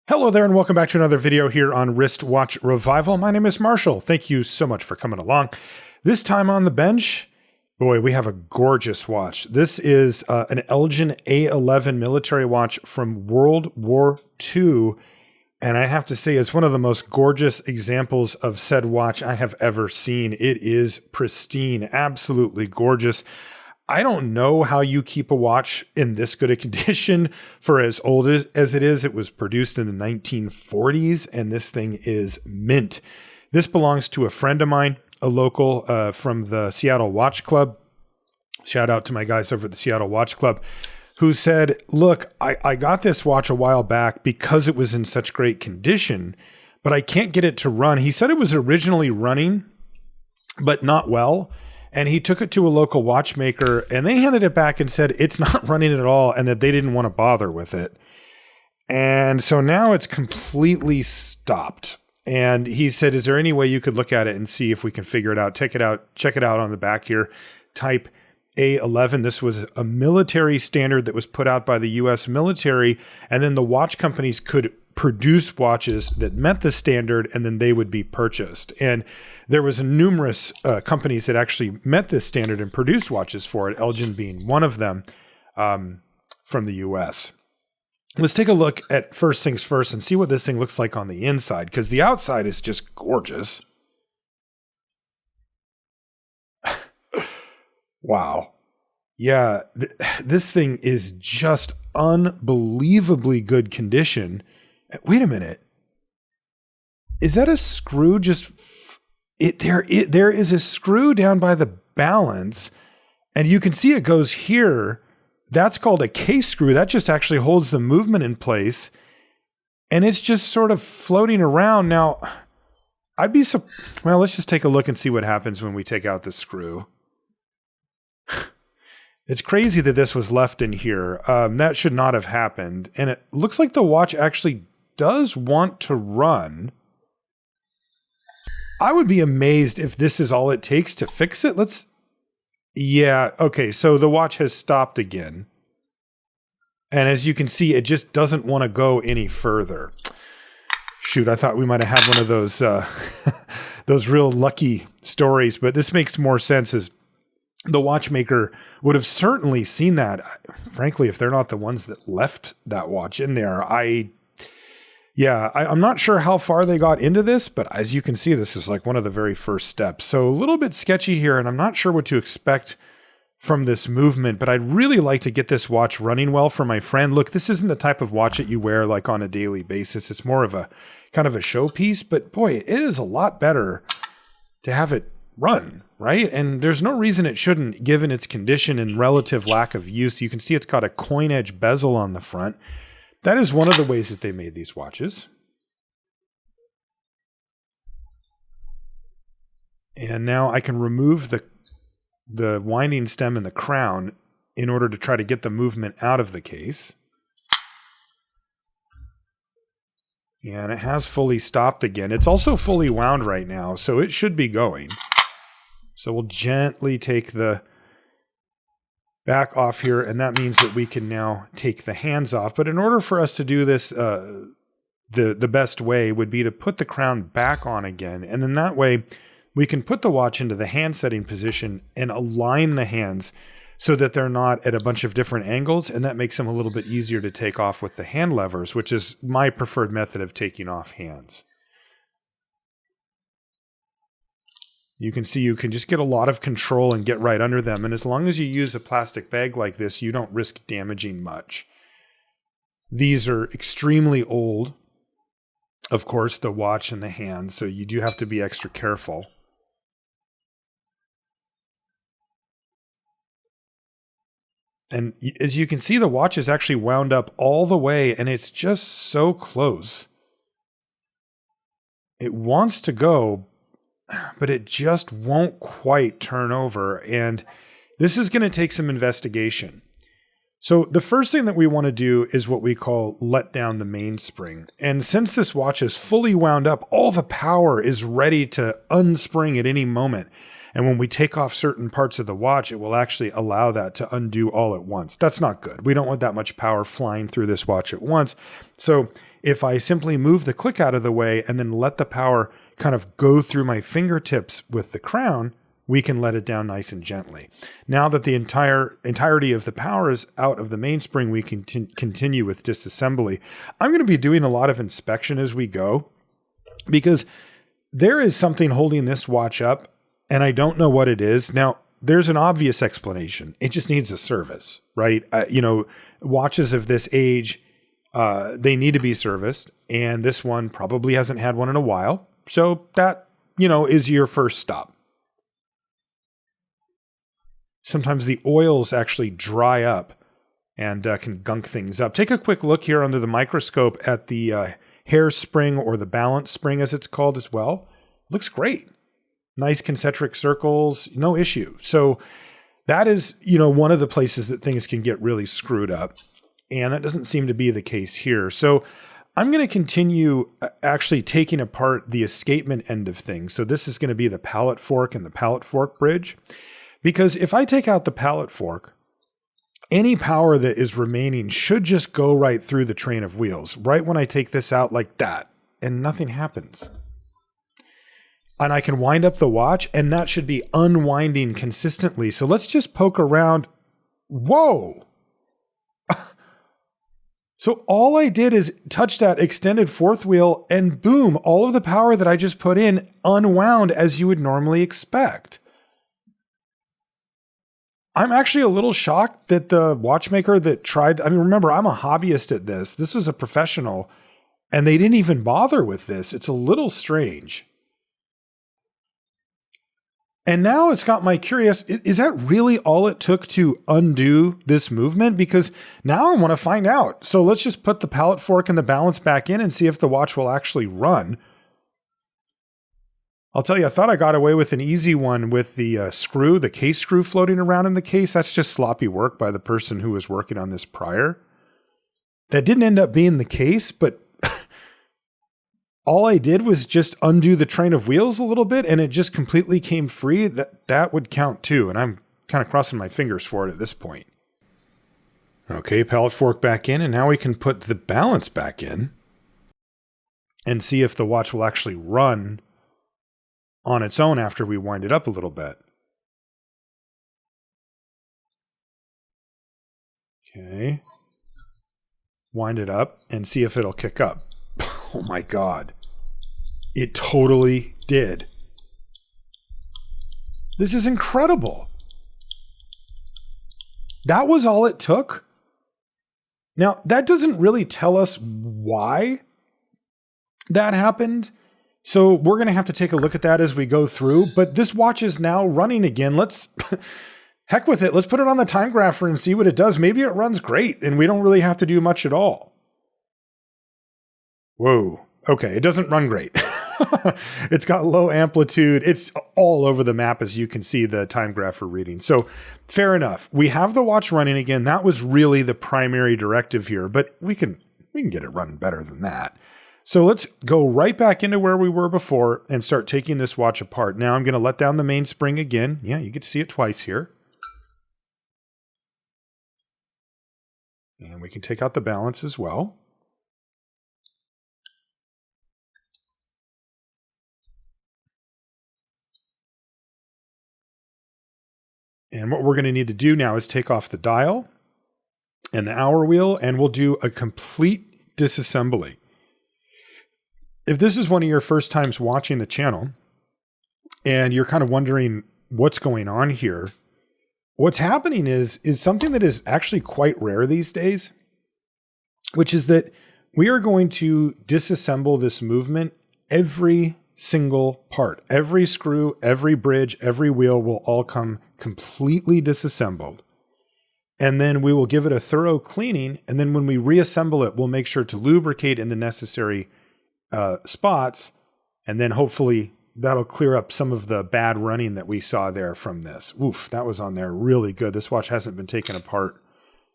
Hello there and welcome back to another video here on Wrist Watch Revival. My name is Marshall. Thank you so much for coming along. This time on the bench, boy, we have a gorgeous watch. This is an Elgin A-11 military watch from World War II. And I have to say, it's one of the most gorgeous examples of said watch I have ever seen. It is pristine, absolutely gorgeous. I don't know how you keep a watch in this good a condition for as old as it is. It was produced in the 1940s, and this thing is mint. This belongs to a friend of mine, a local from the Seattle Watch Club. Shout out to my guys over at the Seattle Watch Club, who said, look, I got this watch a while back because it was in such great condition, but I can't get it to run. He said it was originally running, but not well. And he took it to a local watchmaker and they handed it back and said it's not running at all and that they didn't want to bother with it. And so now it's completely stopped. And he said, is there any way you could look at it and see if we can figure it out? Check it out on the back here. Type A11. This was a military standard that was put out by the US military. And then the watch companies could produce watches that met the standard, and then they would be purchased. And there was numerous companies that actually met this standard and produced watches for it, Elgin being one of them, from the US. Let's take a look at first things first and see what this thing looks like on the inside, because the outside is just gorgeous. Wow. Yeah, this thing is just unbelievably good condition. Wait a minute. Is that a screw? There is a screw down by the balance, and you can see it goes here. That's called a case screw. That just actually holds the movement in place, and it's just sort of floating around. Now, well, let's just take a look and see what happens when we take out the screw. It's crazy that this was left in here. That should not have happened, and it looks like the watch actually does want to run. I would be amazed if this is all it takes to fix it. Yeah, okay, so the watch has stopped again. And as you can see, it just doesn't want to go any further. Shoot, I thought we might have had one of those those real lucky stories, but this makes more sense as the watchmaker would have certainly seen that. Frankly, if they're not the ones that left that watch in there, I'm not sure how far they got into this, but as you can see, this is like one of the very first steps. So a little bit sketchy here, and I'm not sure what to expect from this movement, but I'd really like to get this watch running well for my friend. Look, this isn't the type of watch that you wear like on a daily basis. It's more of a kind of a showpiece, but boy, it is a lot better to have it run, right? And there's no reason it shouldn't, given its condition and relative lack of use. You can see it's got a coin edge bezel on the front. That is one of the ways that they made these watches. And now I can remove the winding stem and the crown in order to try to get the movement out of the case. And it has fully stopped again. It's also fully wound right now, so it should be going. So we'll gently take the back off here, and that means that we can now take the hands off. But in order for us to do this, the best way would be to put the crown back on again, and then that way we can put the watch into the hand setting position and align the hands so that they're not at a bunch of different angles, and that makes them a little bit easier to take off with the hand levers, which is my preferred method of taking off hands. You can see you can just get a lot of control and get right under them. And as long as you use a plastic bag like this, you don't risk damaging much. These are extremely old, of course, the watch and the hand, so you do have to be extra careful. And as you can see, the watch is actually wound up all the way, and it's just so close. It wants to go, but it just won't quite turn over. And this is going to take some investigation. So the first thing that we want to do is what we call let down the mainspring. And since this watch is fully wound up, all the power is ready to unspring at any moment. And when we take off certain parts of the watch, it will actually allow that to undo all at once. That's not good. We don't want that much power flying through this watch at once. So if I simply move the click out of the way and then let the power kind of go through my fingertips with the crown, we can let it down nice and gently. Now that the entirety of the power is out of the mainspring, we can continue with disassembly. I'm going to be doing a lot of inspection as we go because there is something holding this watch up and I don't know what it is. Now, there's an obvious explanation. It just needs a service, right? Watches of this age, they need to be serviced, and this one probably hasn't had one in a while. So that, is your first stop. Sometimes the oils actually dry up and can gunk things up. Take a quick look here under the microscope at the hairspring, or the balance spring as it's called as well. Looks great. Nice concentric circles, no issue. So that is, one of the places that things can get really screwed up. And that doesn't seem to be the case here. So I'm going to continue actually taking apart the escapement end of things. So this is going to be the pallet fork and the pallet fork bridge. Because if I take out the pallet fork, any power that is remaining should just go right through the train of wheels, right when I take this out like that, and nothing happens. And I can wind up the watch, and that should be unwinding consistently. So let's just poke around. Whoa. So all I did is touch that extended fourth wheel, and boom, all of the power that I just put in unwound as you would normally expect. I'm actually a little shocked that the watchmaker that tried, remember, I'm a hobbyist at this. This was a professional, and they didn't even bother with this. It's a little strange. And now it's got my curious, is that really all it took to undo this movement? Because now I want to find out. So let's just put the pallet fork and the balance back in and see if the watch will actually run. I'll tell you, I thought I got away with an easy one with the screw, the case screw floating around in the case. That's just sloppy work by the person who was working on this prior. That didn't end up being the case, but all I did was just undo the train of wheels a little bit and it just completely came free. That would count too. And I'm kind of crossing my fingers for it at this point. Okay, pallet fork back in, and now we can put the balance back in and see if the watch will actually run on its own after we wind it up a little bit. Okay. Wind it up and see if it'll kick up. Oh my God. It totally did. This is incredible. That was all it took. Now, that doesn't really tell us why that happened. So we're going to have to take a look at that as we go through. But this watch is now running again. Let's heck with it. Let's put it on the time grapher and see what it does. Maybe it runs great and we don't really have to do much at all. Whoa. Okay. It doesn't run great. It's got low amplitude. It's all over the map, as you can see the time grapher reading. So fair enough. We have the watch running again. That was really the primary directive here, but we can get it running better than that. So let's go right back into where we were before and start taking this watch apart. Now I'm going to let down the mainspring again. Yeah, you get to see it twice here. And we can take out the balance as well. And what we're going to need to do now is take off the dial and the hour wheel, and we'll do a complete disassembly. If this is one of your first times watching the channel and you're kind of wondering what's going on here, what's happening is something that is actually quite rare these days, which is that we are going to disassemble this movement. Every single part, every screw, every bridge, every wheel will all come completely disassembled. And then we will give it a thorough cleaning. And then when we reassemble it, we'll make sure to lubricate in the necessary spots. And then hopefully that'll clear up some of the bad running that we saw there from this. Oof, that was on there really good. This watch hasn't been taken apart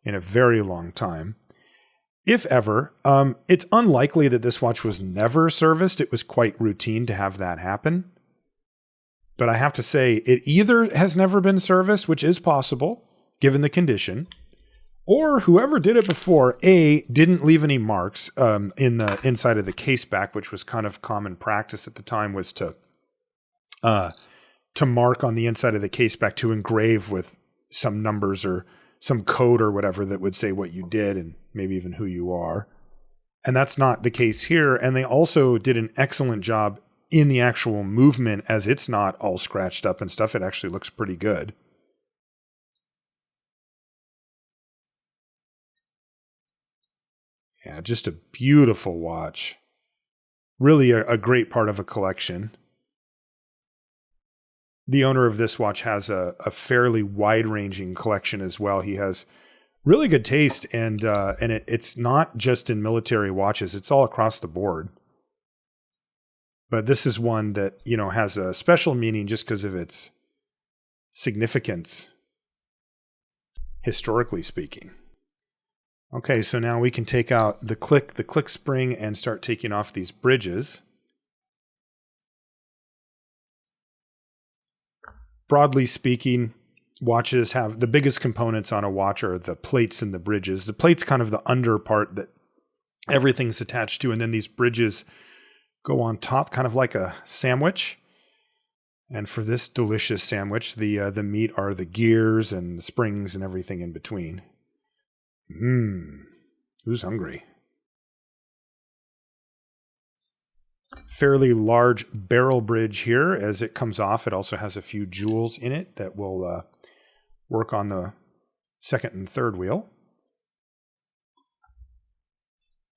in a very long time. If ever, it's unlikely that this watch was never serviced. It was quite routine to have that happen. But I have to say, it either has never been serviced, which is possible, given the condition, Or whoever did it before, A, didn't leave any marks in the inside of the case back, which was kind of common practice at the time, was to mark on the inside of the case back, to engrave with some numbers or some code or whatever that would say what you did and maybe even who you are. And that's not the case here. And they also did an excellent job in the actual movement, as it's not all scratched up and stuff. It actually looks pretty good. Yeah, just a beautiful watch. Really a great part of a collection. The owner of this watch has a fairly wide-ranging collection as well. He has really good taste, and it's not just in military watches. It's all across the board. But this is one that, you know, has a special meaning just because of its significance, historically speaking. Okay, so now we can take out the click spring and start taking off these bridges. Broadly speaking, watches have the biggest components on a watch are the plates and the bridges. The plate's kind of the under part that everything's attached to, and then these bridges go on top, kind of like a sandwich. And for this delicious sandwich, the meat are the gears and the springs and everything in between. Who's hungry? Fairly large barrel bridge here. As it comes off, it also has a few jewels in it that will work on the second and third wheel.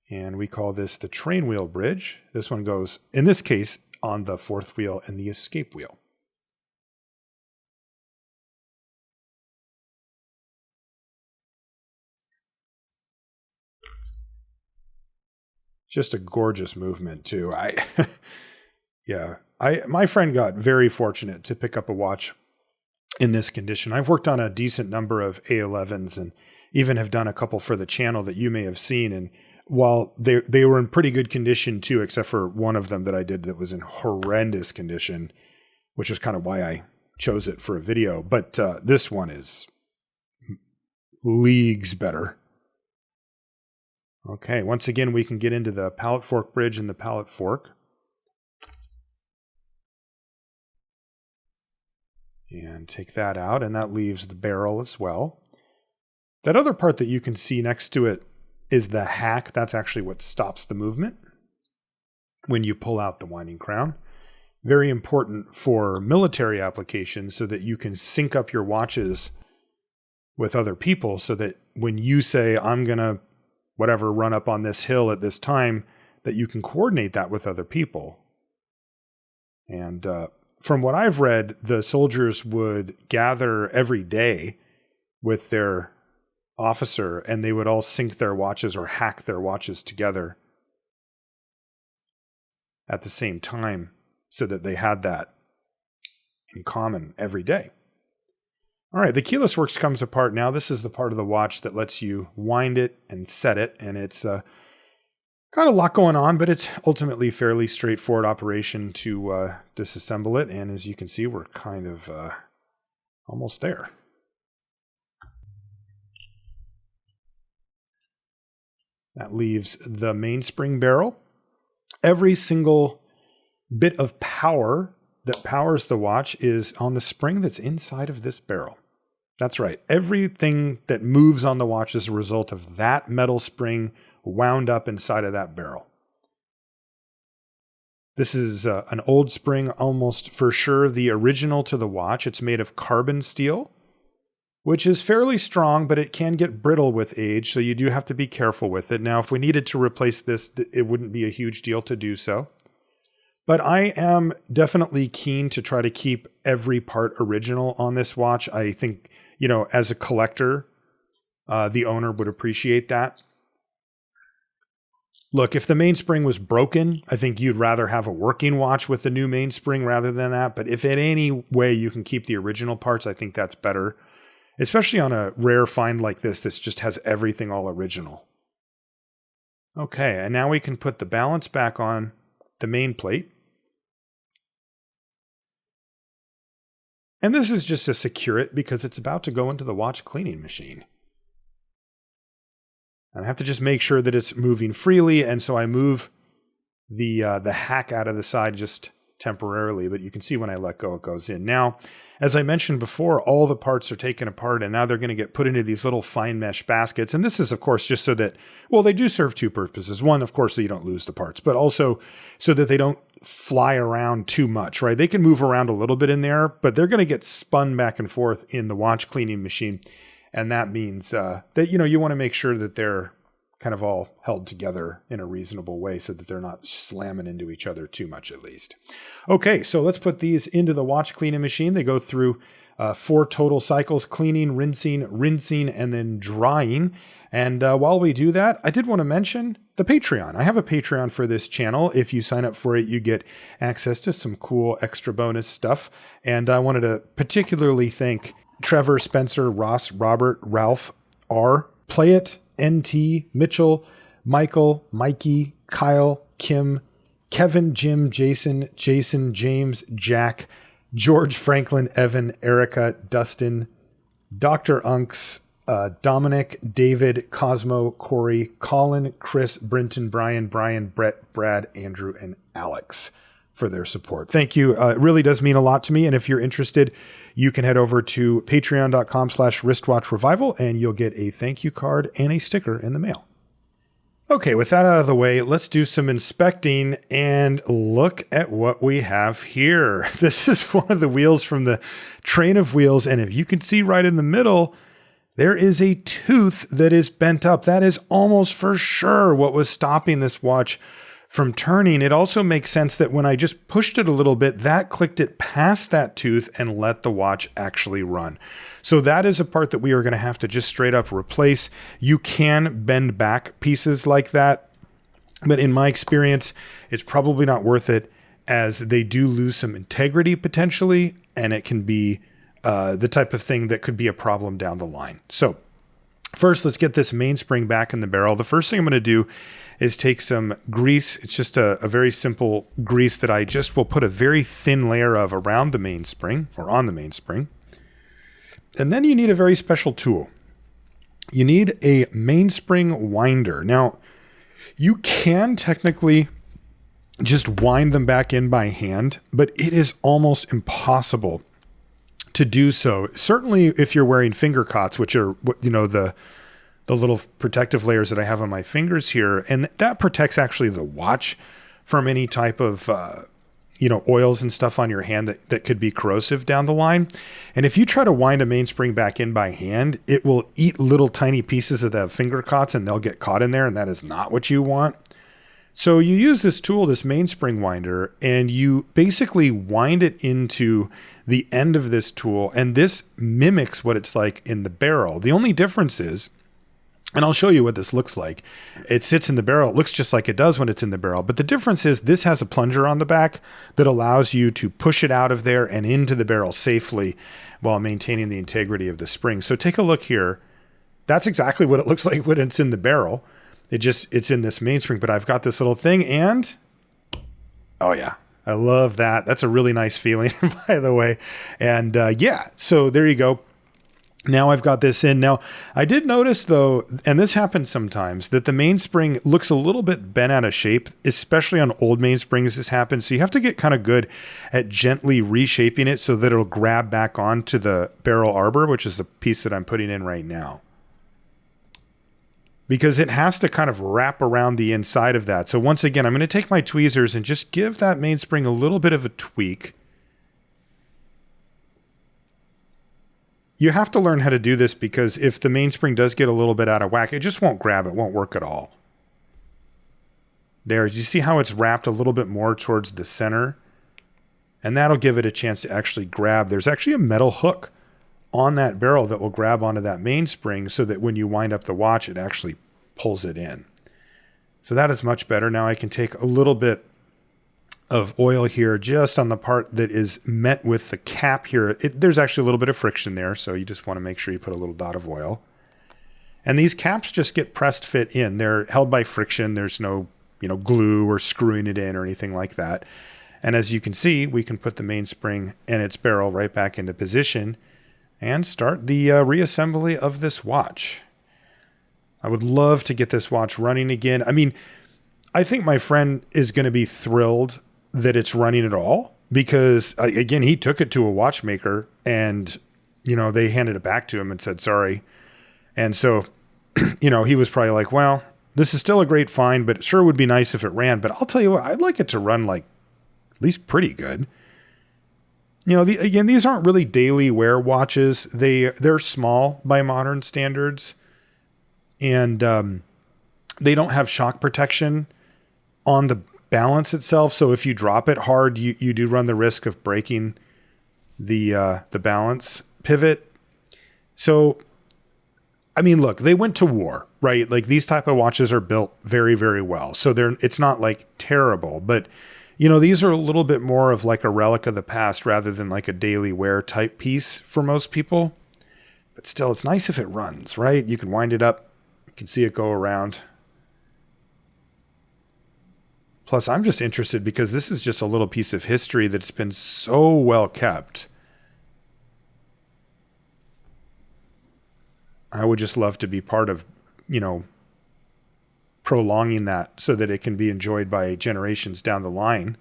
And we call this the train wheel bridge. This one goes, in this case, on the fourth wheel and the escape wheel. Just a gorgeous movement too. My friend got very fortunate to pick up a watch in this condition. I've worked on a decent number of A-11s and even have done a couple for the channel that you may have seen. And while they were in pretty good condition too, except for one of them that I did that was in horrendous condition, which is kind of why I chose it for a video. But this one is leagues better. Okay, once again, we can get into the pallet fork bridge and the pallet fork. And take that out, and that leaves the barrel as well. That other part that you can see next to it is the hack. That's actually what stops the movement when you pull out the winding crown. Very important for military applications so that you can sync up your watches with other people so that when you say, I'm going to run up on this hill at this time, that you can coordinate that with other people. And from what I've read, the soldiers would gather every day with their officer and they would all sync their watches or hack their watches together at the same time so that they had that in common every day. All right, the keyless works comes apart now. This is the part of the watch that lets you wind it and set it, and it's got a lot going on, but it's ultimately fairly straightforward operation to disassemble it. And as you can see, we're kind of almost there. That leaves the mainspring barrel. Every single bit of power that powers the watch is on the spring that's inside of this barrel. That's right. Everything that moves on the watch is a result of that metal spring wound up inside of that barrel. This is an old spring, almost for sure the original to the watch. It's made of carbon steel, which is fairly strong, but it can get brittle with age, so you do have to be careful with it. Now, if we needed to replace this, it wouldn't be a huge deal to do so. But I am definitely keen to try to keep every part original on this watch. I think, you know, as a collector, the owner would appreciate that. Look, if the mainspring was broken, I think you'd rather have a working watch with the new mainspring rather than that. But if in any way you can keep the original parts, I think that's better. Especially on a rare find like this just has everything all original. Okay, and now we can put the balance back on the main plate. And this is just to secure it because it's about to go into the watch cleaning machine. And I have to just make sure that it's moving freely. And so I move the hack out of the side just temporarily, but you can see when I let go, it goes in. Now, as I mentioned before, all the parts are taken apart and now they're going to get put into these little fine mesh baskets. And this is, of course, just so that, well, they do serve two purposes. One, of course, so you don't lose the parts, but also so that they don't fly around too much, right? They can move around a little bit in there, but they're going to get spun back and forth in the watch cleaning machine. And that means that, you want to make sure that they're kind of all held together in a reasonable way so that they're not slamming into each other too much, at least. Okay, so let's put these into the watch cleaning machine. They go through 4 total cycles: cleaning, rinsing, and then drying. And while we do that, I did want to mention the Patreon. I have a Patreon for this channel. If you sign up for it, you get access to some cool extra bonus stuff. And I wanted to particularly thank Trevor, Spencer, Ross, Robert, Ralph, R, Play It, NT, Mitchell, Michael, Mikey, Kyle, Kim, Kevin, Jim, Jason, James, Jack, George, Franklin, Evan, Erica, Dustin, Dr. Unks, Dominic, David, Cosmo, Corey, Colin, Chris, Brinton, Brian, Brett, Brad, Andrew, and Alex for their support. Thank you. It really does mean a lot to me. And if you're interested, you can head over to patreon.com/wristwatchrevival and you'll get a thank you card and a sticker in the mail. Okay, with that out of the way, let's do some inspecting and look at what we have here. This is one of the wheels from the train of wheels. And if you can see right in the middle, there is a tooth that is bent up. That is almost for sure what was stopping this watch from turning. It also makes sense that when I just pushed it a little bit, that clicked it past that tooth and let the watch actually run. So that is a part that we are going to have to just straight up replace. You can bend back pieces like that, but in my experience, it's probably not worth it, as they do lose some integrity potentially, and it can be the type of thing that could be a problem down the line. So first, let's get this mainspring back in the barrel. The first thing I'm going to do is take some grease. It's just a very simple grease that I just will put a very thin layer of around the mainspring, or on the mainspring. And then you need a very special tool. You need a mainspring winder. Now, you can technically just wind them back in by hand, but it is almost impossible to do so. Certainly if you're wearing finger cots, which are, the little protective layers that I have on my fingers here. And that protects actually the watch from any type of, oils and stuff on your hand that could be corrosive down the line. And if you try to wind a mainspring back in by hand, it will eat little tiny pieces of the finger cots and they'll get caught in there. And that is not what you want. So you use this tool, this mainspring winder, and you basically wind it into the end of this tool. And this mimics what it's like in the barrel. The only difference is, and I'll show you what this looks like. It sits in the barrel. It looks just like it does when it's in the barrel. But the difference is this has a plunger on the back that allows you to push it out of there and into the barrel safely while maintaining the integrity of the spring. So take a look here. That's exactly what it looks like when it's in the barrel. It's in this mainspring, but I've got this little thing and, oh yeah, I love that. That's a really nice feeling, by the way. And so there you go. Now I've got this in. Now, I did notice though, and this happens sometimes, that the mainspring looks a little bit bent out of shape, especially on old mainsprings this happens. So you have to get kind of good at gently reshaping it so that it'll grab back onto the barrel arbor, which is the piece that I'm putting in right now. Because it has to kind of wrap around the inside of that. So once again, I'm going to take my tweezers and just give that mainspring a little bit of a tweak. You have to learn how to do this because if the mainspring does get a little bit out of whack, it just won't grab. It won't work at all. There, you see how it's wrapped a little bit more towards the center? And that'll give it a chance to actually grab. There's actually a metal hook on that barrel that will grab onto that mainspring so that when you wind up the watch, it actually pulls it in. So that is much better. Now I can take a little bit of oil here just on the part that is met with the cap here. There's actually a little bit of friction there, so you just want to make sure you put a little dot of oil. And these caps just get pressed fit in. They're held by friction. There's no, glue or screwing it in or anything like that. And as you can see, we can put the mainspring and its barrel right back into position and start the reassembly of this watch. I would love to get this watch running again. I mean, I think my friend is going to be thrilled that it's running at all because, again, he took it to a watchmaker and, they handed it back to him and said, sorry. And so, he was probably like, well, this is still a great find, but it sure would be nice if it ran. But I'll tell you what, I'd like it to run like at least pretty good. Again, these aren't really daily wear watches. They're small by modern standards, and they don't have shock protection on the balance itself. So if you drop it hard, you do run the risk of breaking the balance pivot. So, I mean, look, they went to war, right? Like these type of watches are built very, very well. So it's not like terrible, but these are a little bit more of like a relic of the past rather than like a daily wear type piece for most people. But still, it's nice if it runs, right? You can wind it up. You can see it go around. Plus, I'm just interested because this is just a little piece of history that's been so well kept. I would just love to be part of, prolonging that so that it can be enjoyed by generations down the line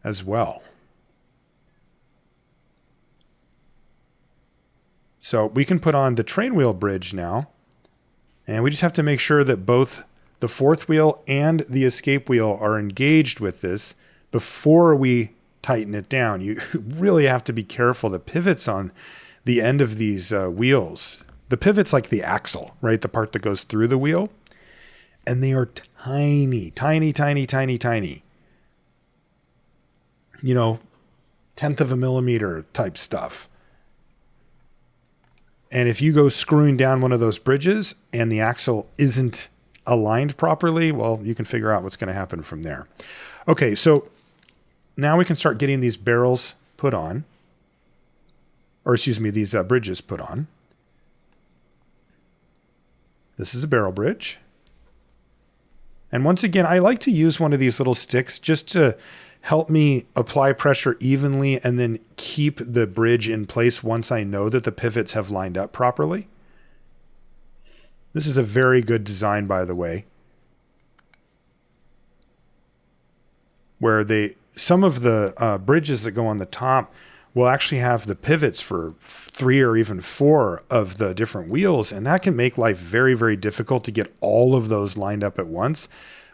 as well. So we can put on the train wheel bridge now, and we just have to make sure that both the fourth wheel and the escape wheel are engaged with this before we tighten it down. You really have to be careful. The pivots on the end of these wheels, the pivot's like the axle, right? The part that goes through the wheel. And they are tiny, tiny, tiny, tiny, tiny. 1/10 of a millimeter type stuff. And if you go screwing down one of those bridges and the axle isn't aligned properly, well, you can figure out what's going to happen from there. Okay, so now we can start getting these barrels put on. Or excuse me, these bridges put on. This is a barrel bridge. And once again, I like to use one of these little sticks just to help me apply pressure evenly and then keep the bridge in place once I know that the pivots have lined up properly. This is a very good design, by the way, where some of the bridges that go on the top will actually have the pivots for 3 or even 4 of the different wheels. And that can make life very, very difficult to get all of those lined up at once.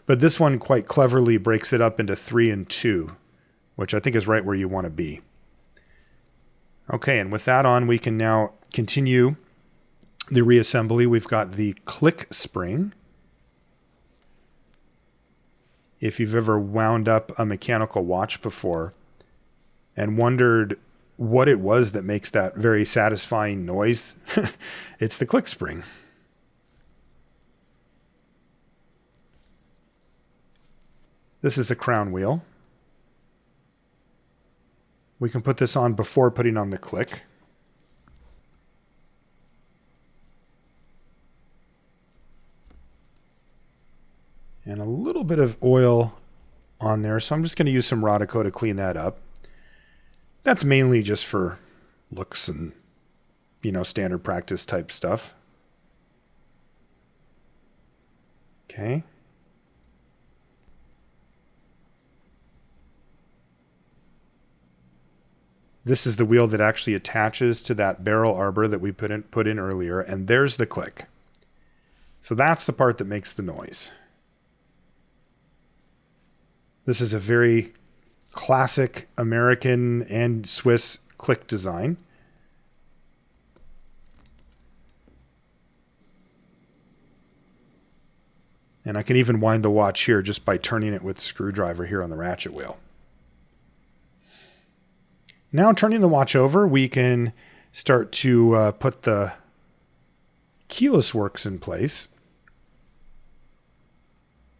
But this one quite cleverly breaks it up into 3 and 2, which I think is right where you want to be. Okay, and with that on, we can now continue the reassembly. We've got the click spring. If you've ever wound up a mechanical watch before and wondered what it was that makes that very satisfying noise, it's the click spring. This is a crown wheel. We can put this on before putting on the click. And a little bit of oil on there, so I'm just going to use some Rodico to clean that up. That's mainly just for looks and, standard practice type stuff. Okay. This is the wheel that actually attaches to that barrel arbor that we put in earlier, and there's the click. So that's the part that makes the noise. This is a very classic American and Swiss click design. And I can even wind the watch here just by turning it with the screwdriver here on the ratchet wheel. Now turning the watch over, we can start to put the keyless works in place.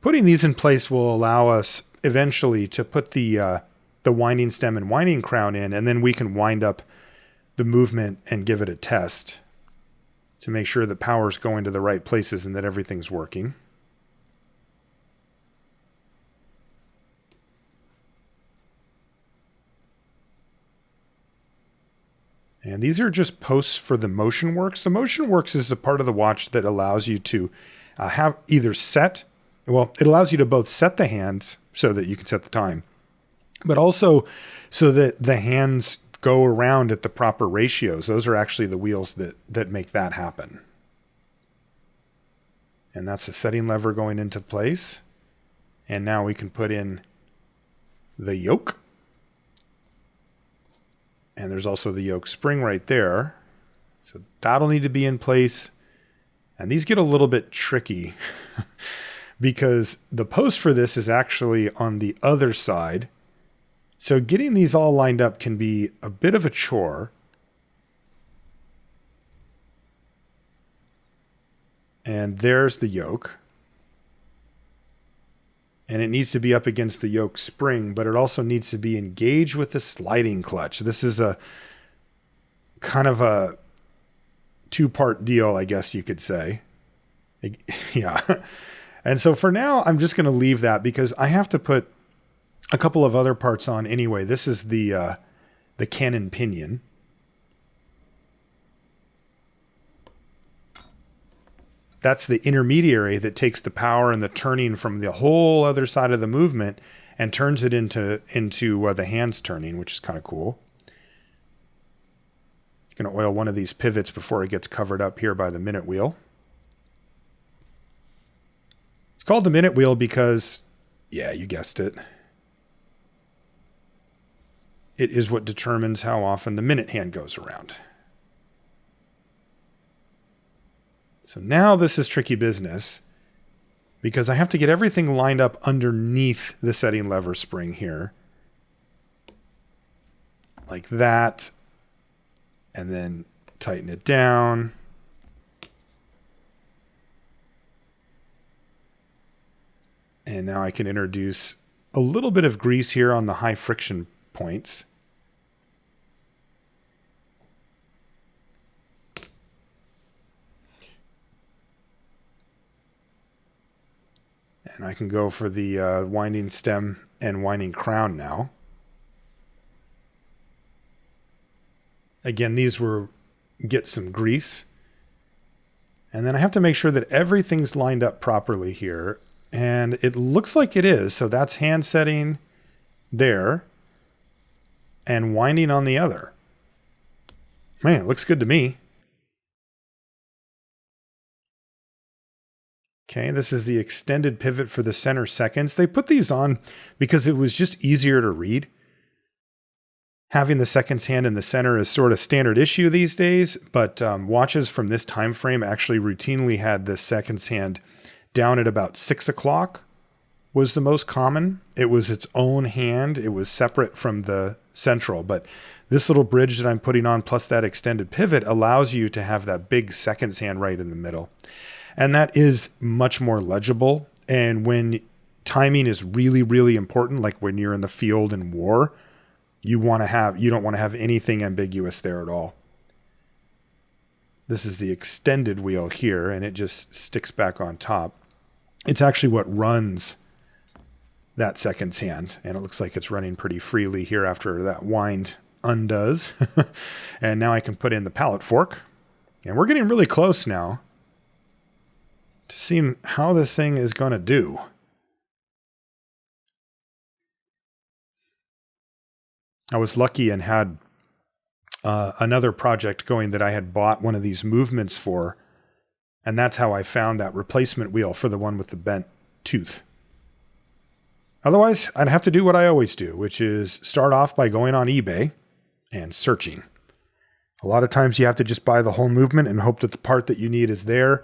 Putting these in place will allow us eventually to put the winding stem and winding crown in, and then we can wind up the movement and give it a test to make sure that power's going to the right places and that everything's working. And these are just posts for the Motion Works. The Motion Works is the part of the watch that allows you to have either set, well, it allows you to both set the hands so that you can set the time, but also so that the hands go around at the proper ratios. Those are actually the wheels that make that happen. And that's the setting lever going into place. And now we can put in the yoke. And there's also the yoke spring right there. So that'll need to be in place. And these get a little bit tricky because the post for this is actually on the other side. So getting these all lined up can be a bit of a chore. And there's the yoke. And it needs to be up against the yoke spring, but it also needs to be engaged with the sliding clutch. This is a kind of a two-part deal, I guess you could say. Yeah. And so for now, I'm just going to leave that because I have to put a couple of other parts on anyway. This is the Canon Pinion. That's the intermediary that takes the power and the turning from the whole other side of the movement and turns it into the hands turning, which is kind of cool. Going to oil one of these pivots before it gets covered up here by the minute wheel. It's called the minute wheel because, yeah, you guessed it. It is what determines how often the minute hand goes around. So now this is tricky business because I have to get everything lined up underneath the setting lever spring here. Like that. And then tighten it down. And now I can introduce a little bit of grease here on the high friction points. And I can go for the winding stem and winding crown now. Again, these were get some grease. And then I have to make sure that everything's lined up properly here. And it looks like it is. So that's hand setting there and winding on the other. Man, it looks good to me. Okay, this is the extended pivot for the center seconds. They put these on because it was just easier to read. Having the seconds hand in the center is sort of standard issue these days, but watches from this time frame actually routinely had the seconds hand down at about 6 o'clock was the most common. It was its own hand. It was separate from the central, but this little bridge that I'm putting on plus that extended pivot allows you to have that big seconds hand right in the middle. And that is much more legible. And when timing is really, really important, like when you're in the field in war, you don't want to have anything ambiguous there at all. This is the extended wheel here, and it just sticks back on top. It's actually what runs that seconds hand, and it looks like it's running pretty freely here after that wind undoes. And now I can put in the pallet fork, and we're getting really close now to see how this thing is going to do. I was lucky and had another project going that I had bought one of these movements for, and that's how I found that replacement wheel for the one with the bent tooth. Otherwise, I'd have to do what I always do, which is start off by going on eBay and searching. A lot of times you have to just buy the whole movement and hope that the part that you need is there.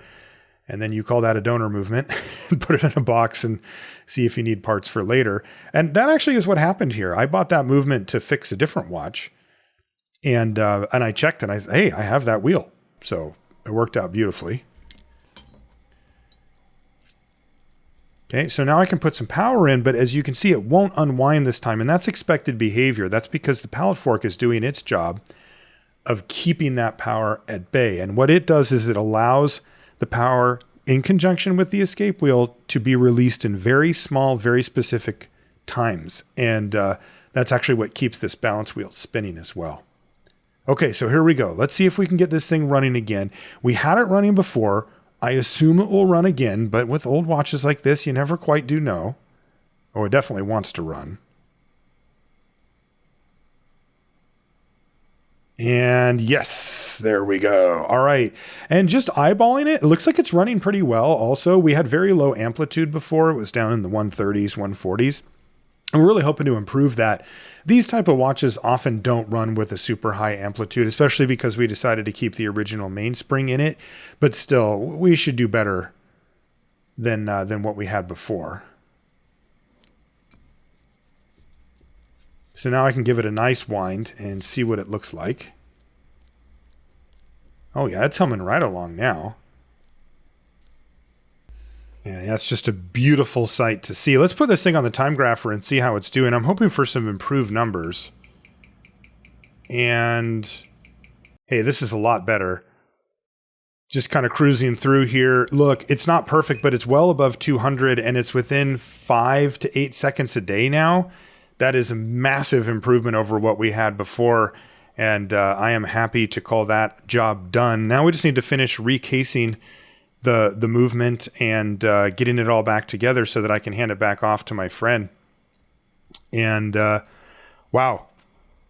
And then you call that a donor movement and put it in a box and see if you need parts for later. And that actually is what happened here. I bought that movement to fix a different watch. And I checked and I said, hey, I have that wheel. So it worked out beautifully. Okay, so now I can put some power in, but as you can see, it won't unwind this time. And that's expected behavior. That's because the pallet fork is doing its job of keeping that power at bay. And what it does is it allows the power in conjunction with the escape wheel to be released in very small, very specific times. And that's actually what keeps this balance wheel spinning as well. Okay, so here we go. Let's see if we can get this thing running again. We had it running before. I assume it will run again, but with old watches like this, you never quite do know. Oh, it definitely wants to run. And yes, there we go. All right. And just eyeballing it, it looks like it's running pretty well. Also, we had very low amplitude before. It was down in the 130s, 140s. And we're really hoping to improve that. These type of watches often don't run with a super high amplitude, especially because we decided to keep the original mainspring in it. But still, we should do better than what we had before. So now I can give it a nice wind and see what it looks like. Oh yeah, it's humming right along now. Yeah, that's just a beautiful sight to see. Let's put this thing on the time grapher and see how it's doing. I'm hoping for some improved numbers. And hey, this is a lot better. Just kind of cruising through here. Look, it's not perfect, but it's well above 200 and it's within 5 to 8 seconds a day now. That is a massive improvement over what we had before, and I am happy to call that job done. Now we just need to finish recasing the movement and getting it all back together so that I can hand it back off to my friend. And wow,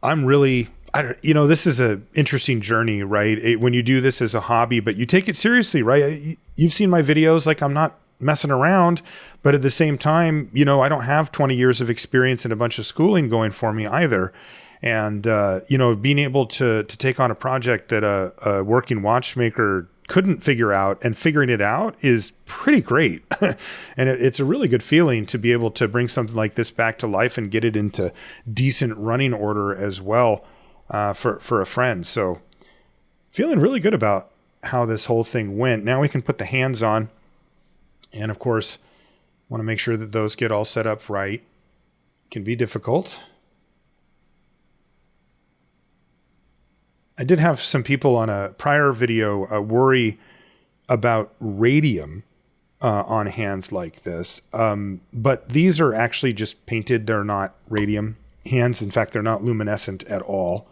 I'm really, this is an interesting journey, right? When you do this as a hobby, but you take it seriously, right? You've seen my videos, like I'm not messing around, but at the same time, I don't have 20 years of experience and a bunch of schooling going for me either. And, being able to take on a project that a working watchmaker couldn't figure out and figuring it out is pretty great. And it's a really good feeling to be able to bring something like this back to life and get it into decent running order as well, for a friend. So feeling really good about how this whole thing went. Now we can put the hands on. And of course, want to make sure that those get all set up right. Can be difficult. I did have some people on a prior video worry about radium on hands like this. But these are actually just painted. They're not radium hands. In fact, they're not luminescent at all.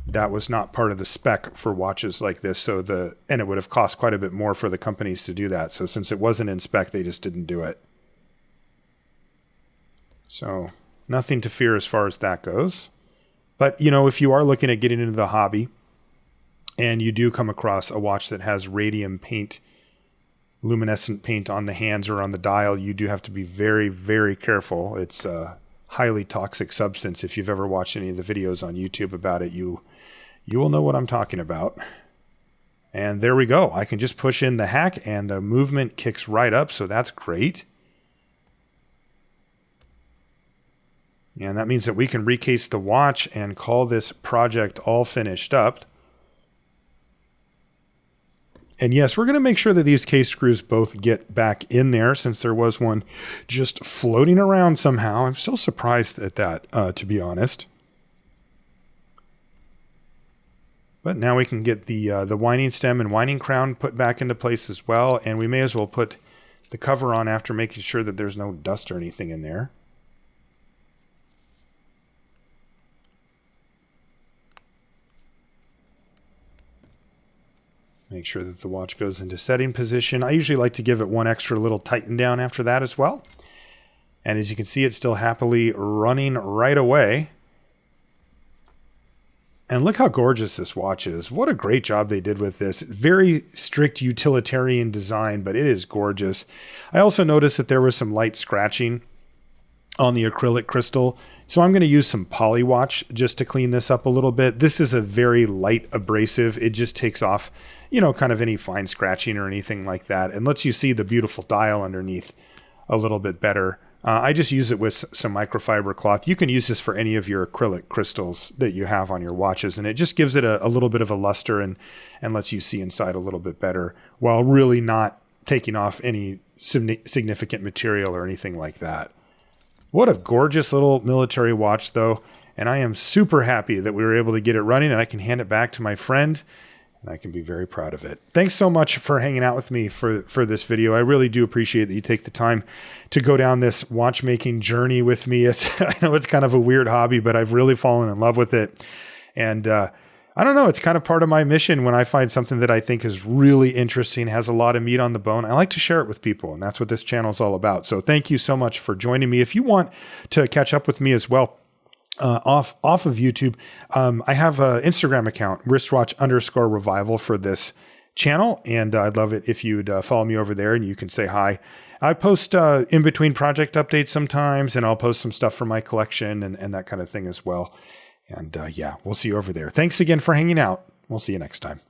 That was not part of the spec for watches like this. And it would have cost quite a bit more for the companies to do that. So since it wasn't in spec, they just didn't do it. So nothing to fear as far as that goes. But, if you are looking at getting into the hobby and you do come across a watch that has radium paint, luminescent paint on the hands or on the dial, you do have to be very, very careful. It's a highly toxic substance. If you've ever watched any of the videos on YouTube about it, you will know what I'm talking about. And there we go. I can just push in the hack and the movement kicks right up. So that's great. And that means that we can recase the watch and call this project all finished up. And yes, we're going to make sure that these case screws both get back in there since there was one just floating around somehow. I'm still surprised at that, to be honest. But now we can get the winding stem and winding crown put back into place as well. And we may as well put the cover on after making sure that there's no dust or anything in there. Make sure that the watch goes into setting position. I usually like to give it one extra little tighten down after that as well. And as you can see, it's still happily running right away. And look how gorgeous this watch is. What a great job they did with this. Very strict utilitarian design, but it is gorgeous. I also noticed that there was some light scratching on the acrylic crystal. So I'm going to use some Polywatch just to clean this up a little bit. This is a very light abrasive. It just takes off, kind of any fine scratching or anything like that, and lets you see the beautiful dial underneath a little bit better. I just use it with some microfiber cloth. You can use this for any of your acrylic crystals that you have on your watches, and it just gives it a little bit of a luster and lets you see inside a little bit better while really not taking off any significant material or anything like that. What a gorgeous little military watch, though, and I am super happy that we were able to get it running, and I can hand it back to my friend, and I can be very proud of it. Thanks so much for hanging out with me for this video. I really do appreciate that you take the time to go down this watchmaking journey with me. I know it's kind of a weird hobby, but I've really fallen in love with it. And I don't know. It's kind of part of my mission when I find something that I think is really interesting, has a lot of meat on the bone. I like to share it with people, and that's what this channel is all about. So thank you so much for joining me. If you want to catch up with me as well, off of YouTube, I have an Instagram account, wristwatch_revival for this channel. And I'd love it if you'd follow me over there and you can say hi. I post in between project updates sometimes, and I'll post some stuff from my collection and that kind of thing as well. And yeah, we'll see you over there. Thanks again for hanging out. We'll see you next time.